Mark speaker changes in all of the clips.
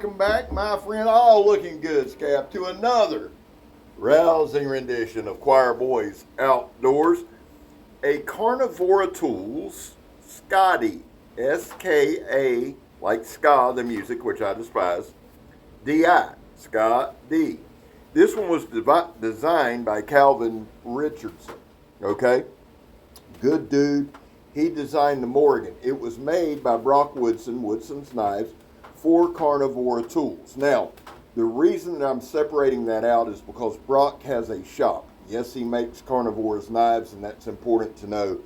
Speaker 1: welcome back, my friend, all looking good, Scab, to another rousing rendition of Choir Boys Outdoors. A Carnivora Tools Skadi, S-K-A, like ska, the music, which I despise, D-I, Skadi. This one was designed by Calvin Richardson, okay? Good dude. He designed the Morgan. It was made by Brock Woodson, Woodson's Knives, for Carnivora Tools. Now, the reason that I'm separating that out is because Brock has a shop. Yes, he makes Carnivora's knives, and that's important to know.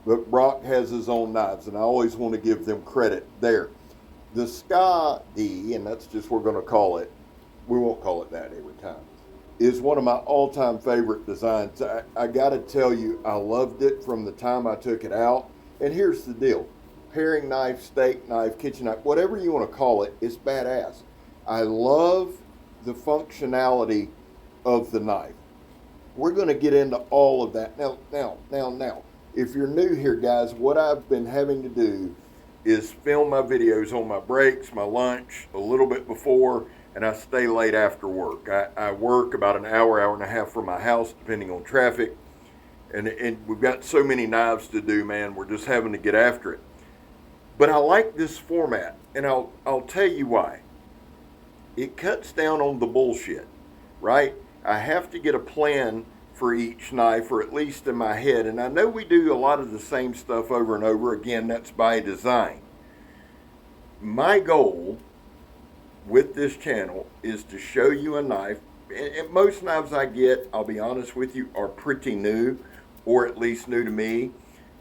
Speaker 1: But Brock has his own knives, and I always want to give them credit there. The Skadi, and that's just what we're going to call it, we won't call it that every time, is one of my all-time favorite designs. I got to tell you, I loved it from the time I took it out. And here's the deal. Paring knife, steak knife, kitchen knife, whatever you want to call it, it's badass. I love the functionality of the knife. We're going to get into all of that. Now. If you're new here, guys, what I've been having to do is film my videos on my breaks, my lunch, a little bit before, and I stay late after work. I work about an hour and a half from my house, depending on traffic. And we've got so many knives to do, man. We're just having to get after it. But I like this format, and I'll tell you why. It cuts down on the bullshit, right? I have to get a plan for each knife, or at least in my head. And I know we do a lot of the same stuff over and over. Again, that's by design. My goal with this channel is to show you a knife. And most knives I get, I'll be honest with you, are pretty new, or at least new to me.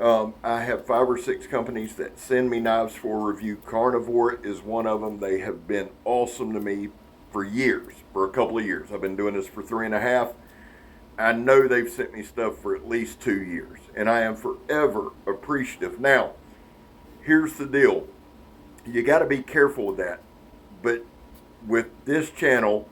Speaker 1: I have 5 or 6 companies that send me knives for review. Carnivora is one of them. They have been awesome to me for years, for a couple of years. I've been doing this for 3.5. I know they've sent me stuff for at least 2 years, and I am forever appreciative. Now, here's the deal. You got to be careful with that. But with this channel,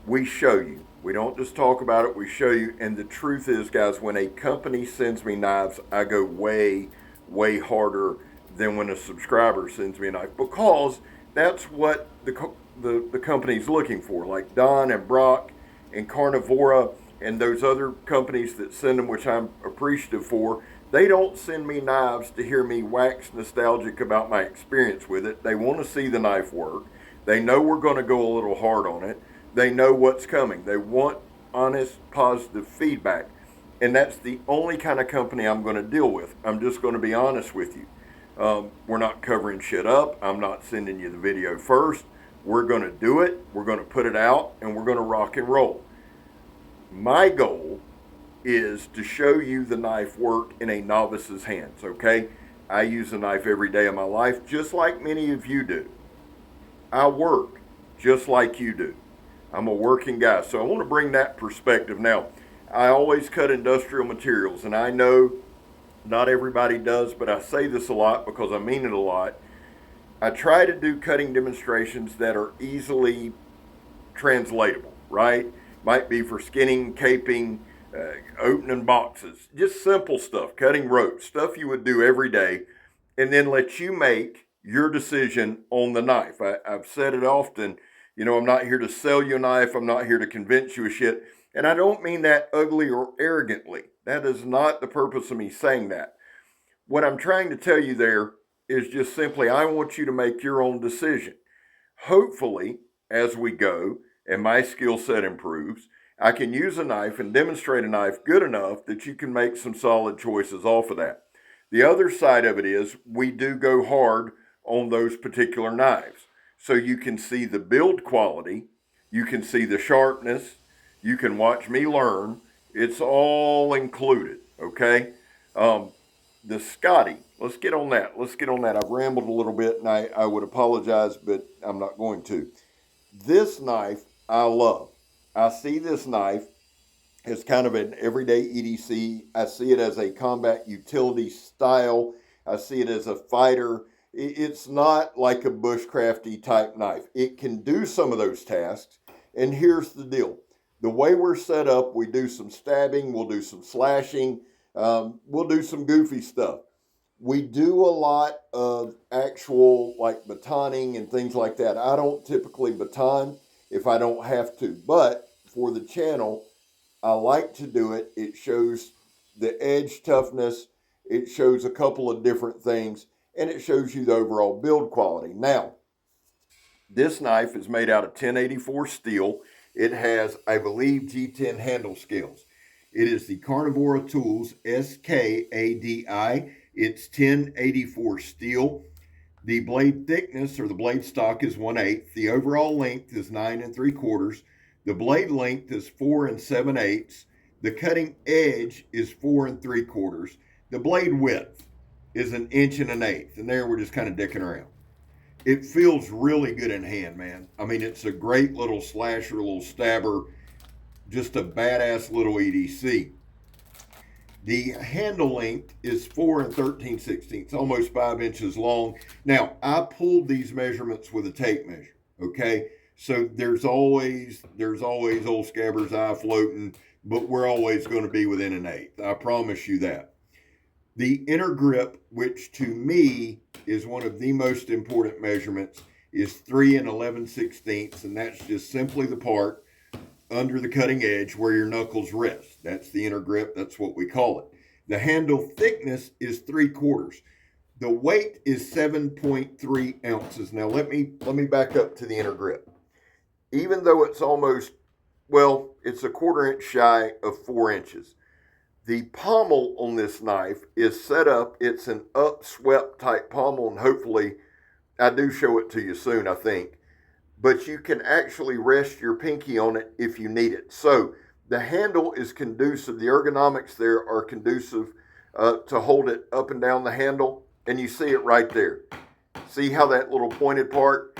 Speaker 1: we show you. We don't just talk about it, we show you. And the truth is, guys, when a company sends me knives, I go way, way harder than when a subscriber sends me a knife, because that's what the company's looking for. Like Don and Brock and Carnivora and those other companies that send them, which I'm appreciative for, they don't send me knives to hear me wax nostalgic about my experience with it. They want to see the knife work. They know we're going to go a little hard on it. They know what's coming. They want honest, positive feedback. And that's the only kind of company I'm going to deal with. I'm just going to be honest with you. We're not covering shit up. I'm not sending you the video first. We're going to do it. We're going to put it out, and we're going to rock and roll. My goal is to show you the knife work in a novice's hands, okay? I use a knife every day of my life, just like many of you do. I work just like you do. I'm a working guy, so I want to bring that perspective. Now, I always cut industrial materials, and I know not everybody does, but I say this a lot because I mean it a lot. I try to do cutting demonstrations that are easily translatable, right? Might be for skinning, caping, opening boxes, just simple stuff, cutting ropes, stuff you would do every day, and then let you make your decision on the knife. I've said it often. You know, I'm not here to sell you a knife. I'm not here to convince you of shit. And I don't mean that ugly or arrogantly. That is not the purpose of me saying that. What I'm trying to tell you there is just simply, I want you to make your own decision. Hopefully, as we go and my skill set improves, I can use a knife and demonstrate a knife good enough that you can make some solid choices off of that. The other side of it is we do go hard on those particular knives. So you can see the build quality, you can see the sharpness, you can watch me learn. It's all included, okay? The Skadi, let's get on that. I've rambled a little bit, and I would apologize, but I'm not going to. This knife I love. I see this knife as kind of an everyday EDC. I see it as a combat utility style. I see it as a fighter. It's not like a bushcrafty type knife. It can do some of those tasks. And here's the deal. The way we're set up, we do some stabbing, we'll do some slashing, we'll do some goofy stuff. We do a lot of actual like batoning and things like that. I don't typically baton if I don't have to, but for the channel, I like to do it. It shows the edge toughness, it shows a couple of different things, and it shows you the overall build quality. Now, this knife is made out of 1084 steel. It has, I believe, G10 handle scales. It is the Carnivora Tools Skadi. It's 1084 steel. The blade thickness or the blade stock is 1/8. The overall length is 9 3/4. The blade length is 4 7/8. The cutting edge is 4 3/4. The blade width is 1 1/8. And there we're just kind of dicking around. It feels really good in hand, man. I mean, it's a great little slasher, little stabber, just a badass little EDC. The handle length is 4 13/16, almost 5 inches long. Now, I pulled these measurements with a tape measure, okay? So there's always old Scabber's eye floating, but we're always going to be within 1/8. I promise you that. The inner grip, which to me is one of the most important measurements, is 3 11/16, and that's just simply the part under the cutting edge where your knuckles rest. That's the inner grip. That's what we call it. The handle thickness is 3/4. The weight is 7.3 ounces. Now let me back up to the inner grip. Even though it's almost, well, it's 1/4 inch shy of 4 inches. The pommel on this knife is set up. It's an upswept type pommel, and hopefully I do show it to you soon, I think. But you can actually rest your pinky on it if you need it. So the handle is conducive. The ergonomics there are conducive to hold it up and down the handle. And you see it right there. See how that little pointed part,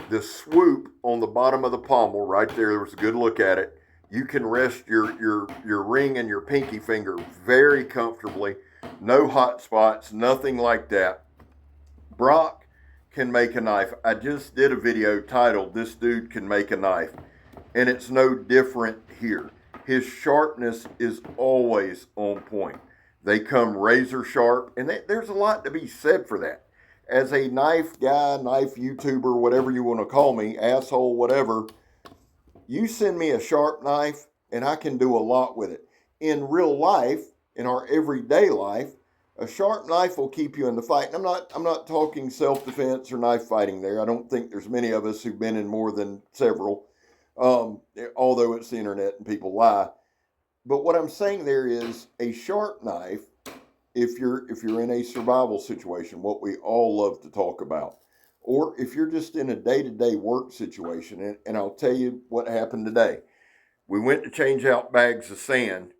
Speaker 1: the swoop on the bottom of the pommel right there was a good look at it. You can rest your ring and your pinky finger very comfortably. No hot spots, nothing like that. Brock can make a knife. I just did a video titled "This Dude Can Make a Knife," and it's no different here. His sharpness is always on point. They come razor sharp, and there's a lot to be said for that. As a knife guy, knife YouTuber, whatever you want to call me, asshole, whatever, you send me a sharp knife, and I can do a lot with it. In real life, in our everyday life, a sharp knife will keep you in the fight. And I'm not talking self-defense or knife fighting there. I don't think there's many of us who've been in more than several, although it's the internet and people lie. But what I'm saying there is a sharp knife, if you're in a survival situation, what we all love to talk about, or if you're just in a day-to-day work situation, and I'll tell you what happened today. We went to change out bags of sand.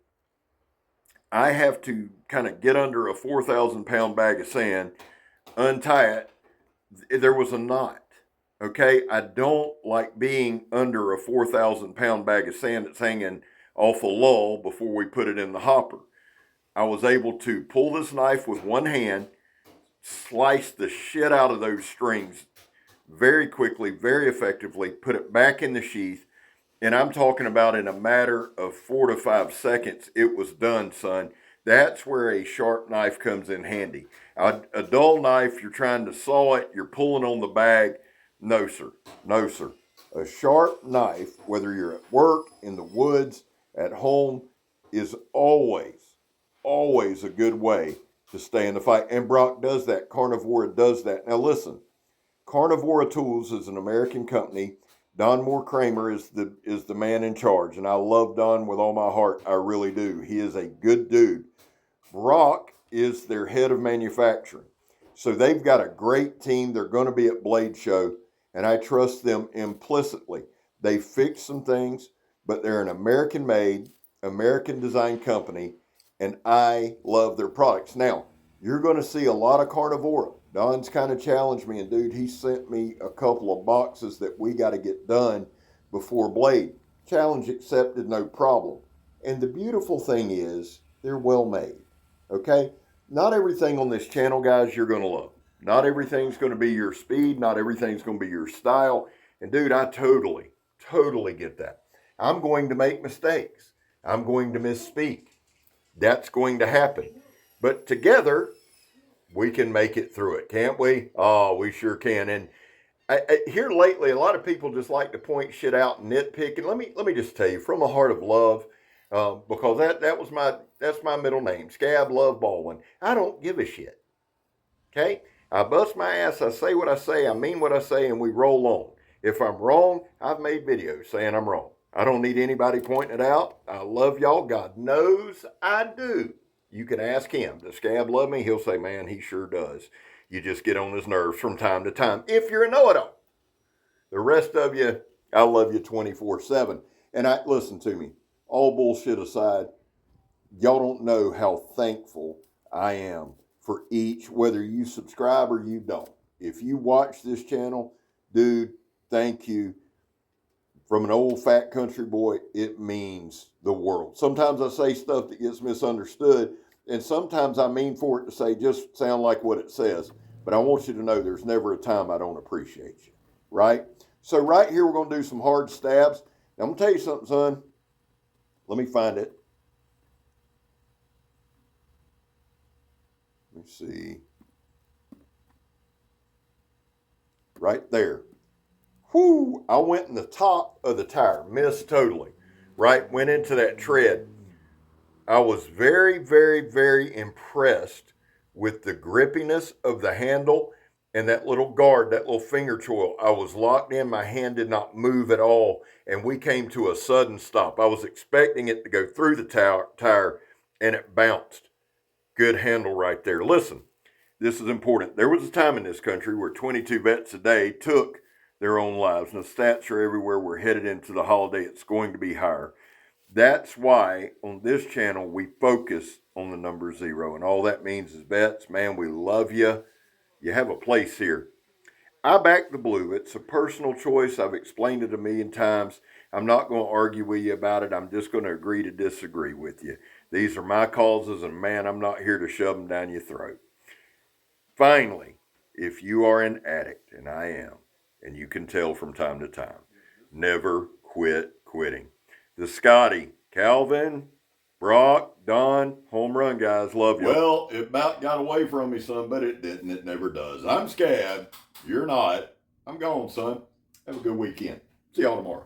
Speaker 1: I have to kind of get under a 4,000-pound bag of sand, untie it. There was a knot. Okay, I don't like being under a 4,000-pound bag of sand that's hanging off a lull before we put it in the hopper. I was able to pull this knife with one hand, slice the shit out of those strings very quickly, very effectively, put it back in the sheath, and I'm talking about in a matter of 4 to 5 seconds, it was done, son. That's where a sharp knife comes in handy. A dull knife, you're trying to saw it, you're pulling on the bag. No, sir. No, sir. A sharp knife, whether you're at work, in the woods, at home, is always a good way to stay in the fight. And Brock does that. Carnivora does that. Now listen, Carnivora Tools is an American company. Don Moore Kramer is the man in charge, and I love Don with all my heart. I really do. He is a good dude. Brock is their head of manufacturing. So they've got a great team. They're going to be at Blade Show, and I trust them implicitly. They fixed some things, but they're an American-made, American-designed company, and I love their products. Now, you're going to see a lot of Carnivora. Don's kind of challenged me, and dude, he sent me a couple of boxes that we got to get done before Blade. Challenge accepted, no problem. And the beautiful thing is, they're well made, okay? Not everything on this channel, guys, you're going to love. Not everything's going to be your speed. Not everything's going to be your style. And dude, I totally get that. I'm going to make mistakes. I'm going to misspeak. That's going to happen. But together, we can make it through it, can't we? Oh, we sure can. And here lately, a lot of people just like to point shit out and nitpick. And let me just tell you, from a heart of love, because that's my middle name, Scab Love Baldwin. I don't give a shit. Okay, I bust my ass. I say what I say. I mean what I say, and we roll on. If I'm wrong, I've made videos saying I'm wrong. I don't need anybody pointing it out. I love y'all. God knows I do. You can ask him. Does Scab love me? He'll say, man, he sure does. You just get on his nerves from time to time if you're a know-it-all. The rest of you, I love you 24/7. And listen to me, all bullshit aside, y'all don't know how thankful I am for each, whether you subscribe or you don't. If you watch this channel, dude, thank you. From an old fat country boy, it means the world. Sometimes I say stuff that gets misunderstood, and sometimes I mean for it to say just sound like what it says. But I want you to know there's never a time I don't appreciate you, right? So right here, we're going to do some hard stabs. Now, I'm going to tell you something, son. Let me find it. Let me see. Right there. Whoo, I went in the top of the tire, missed totally, right? Went into that tread. I was very, very, very impressed with the grippiness of the handle and that little guard, that little finger choil. I was locked in, my hand did not move at all, and we came to a sudden stop. I was expecting it to go through the tire, and it bounced. Good handle right there. Listen, this is important. There was a time in this country where 22 vets a day took their own lives. And the stats are everywhere. We're headed into the holiday. It's going to be higher. That's why on this channel, we focus on the number 0. And all that means is, vets, man, we love you. You have a place here. I back the blue. It's a personal choice. I've explained it a million times. I'm not going to argue with you about it. I'm just going to agree to disagree with you. These are my causes, and man, I'm not here to shove them down your throat. Finally, if you are an addict, and I am, and you can tell from time to time, never quit quitting. The Skadi, Calvin, Brock, Don, home run, guys. Love you. Well, it about got away from me, son, but it didn't. It never does. I'm Scab. You're not. I'm gone, son. Have a good weekend. See y'all tomorrow.